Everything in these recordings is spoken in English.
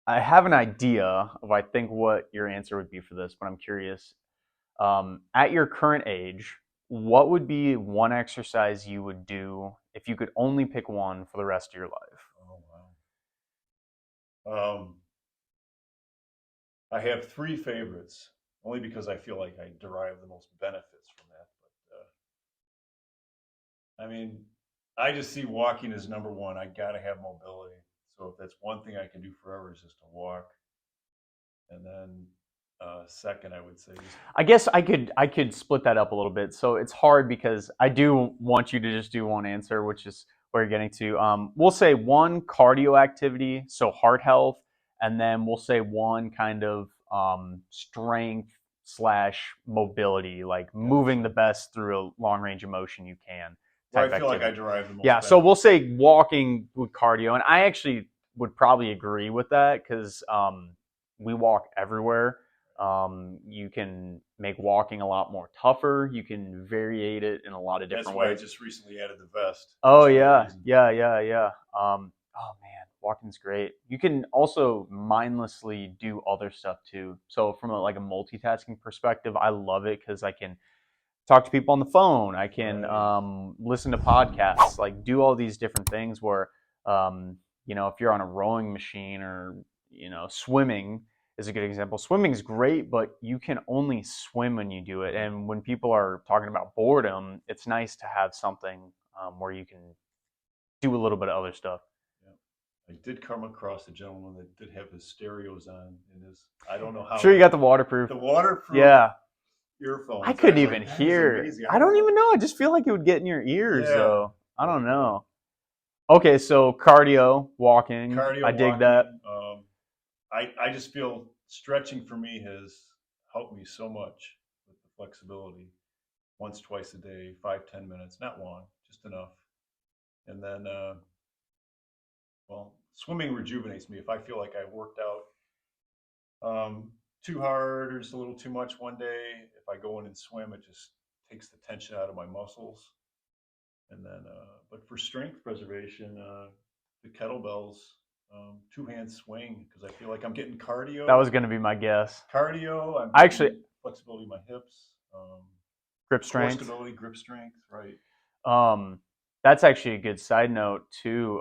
I have an idea of I think what your answer would be for this, but I'm curious. At your current age, what would be one exercise you would do if you could only pick one for the rest of your life? Oh wow. I have three favorites, only because I feel like I derive the most benefits from that. But I mean, I just see walking as number one. I got to have mobility. So if that's one thing I can do forever is just to walk. And then second, I would say just I guess I could split that up a little bit. So it's hard because I do want you to just do one answer, which is where you're getting to. We'll say one cardio activity, so heart health, and then we'll say one kind of strength slash mobility, like moving gotcha. the best through a long range of motion you can Where I type feel like I activity. derive the Yeah, most so we'll benefits. say walking with cardio, and I actually would probably agree with that because we walk everywhere. You can make walking a lot more tougher. You can variate it in a lot of That's different why I ways. just recently added the vest, Oh just for that yeah, reason. yeah, yeah, yeah. Oh man, walking's great. You can also mindlessly do other stuff too. So from like a multitasking perspective, I love it because I can talk to people on the phone. I can Right. listen to podcasts, like do all these different things where, if you're on a rowing machine or, swimming is a good example. Swimming is great, but you can only swim when you do it. And when people are talking about boredom, it's nice to have something where you can do a little bit of other stuff. Yeah. I did come across a gentleman that did have his stereos on in his. I don't know I'm sure you how got the waterproof. the waterproof Yeah. I earphones. I couldn't was even like, that is hear. amazing. I I don't don't know. even know. I just feel like it would get in your ears Yeah, though. I but don't know. Okay, so cardio, walking. I cardio, dig that. walking. I just feel stretching for me has helped me so much with the flexibility. Once, twice a day, 5, 10 minutes, not long, just enough. And then, well, swimming rejuvenates me. If I feel like I worked out too hard or just a little too much one day, if I go in and swim, it just takes the tension out of my muscles. And then, but for strength preservation, the kettlebells, two hand swing, because I feel like I'm getting That was cardio. going to be my guess. Cardio, I'm I actually getting flexibility in my hips, grip core strength. stability, grip strength, right? Um, that's actually a good side note too.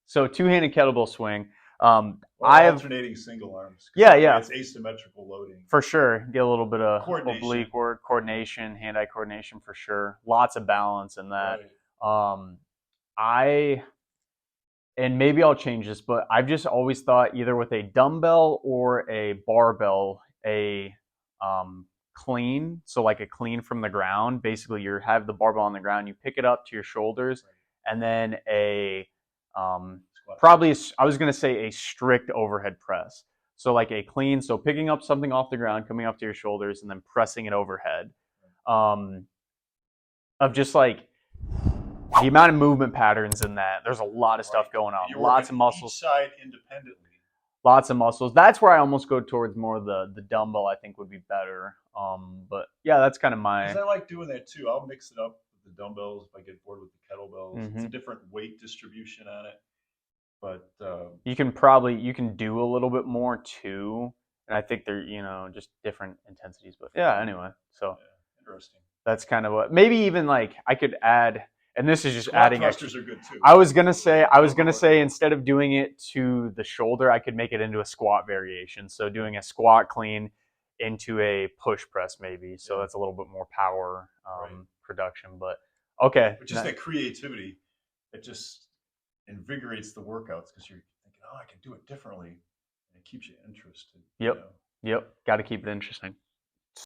So two-handed kettlebell swing. Well, I have alternating single arms, because Yeah, that way yeah, it's asymmetrical loading. for sure. Get a little bit of Coordination, oblique work, coordination, hand-eye coordination for sure. Lots of balance in that. right? Um, I and maybe I'll change this, but I've just always thought either with a dumbbell or a barbell, a clean, so like a clean from the ground. Basically, you have the barbell on the ground, you pick it up to your shoulders, Right. and then a Squat probably press. I was gonna say a strict overhead press. So like a clean, so picking up something off the ground, coming up to your shoulders, and then pressing it overhead. Um, of just like the amount of movement patterns in that. There's a lot of Right. stuff going And on. you're working Lots of each muscles, side independently. lots of muscles. That's where I almost go towards more of the dumbbell. I think would be better. But yeah, that's kind of Because my. I like doing that too. I'll mix it up with the dumbbells if I get bored with the kettlebells. It's Mm-hmm. a different weight distribution on it, but You can do a little bit more too, and I think they're just different intensities. But yeah, anyway, so yeah, interesting. that's kind of what maybe even like I could add, and this is just Squat adding extra. thrusters are good too. I was gonna So say, I was dumbbell gonna or say dumbbell. instead of doing it to the shoulder, I could make it into a squat variation. So doing a squat clean into a push press maybe. So Yeah, that's a little bit more power right. production. But okay, But just that creativity, it just invigorates the workouts because you're thinking, oh, I can do it differently, and it keeps you interested. You yep, know. yep. Got to keep it interesting.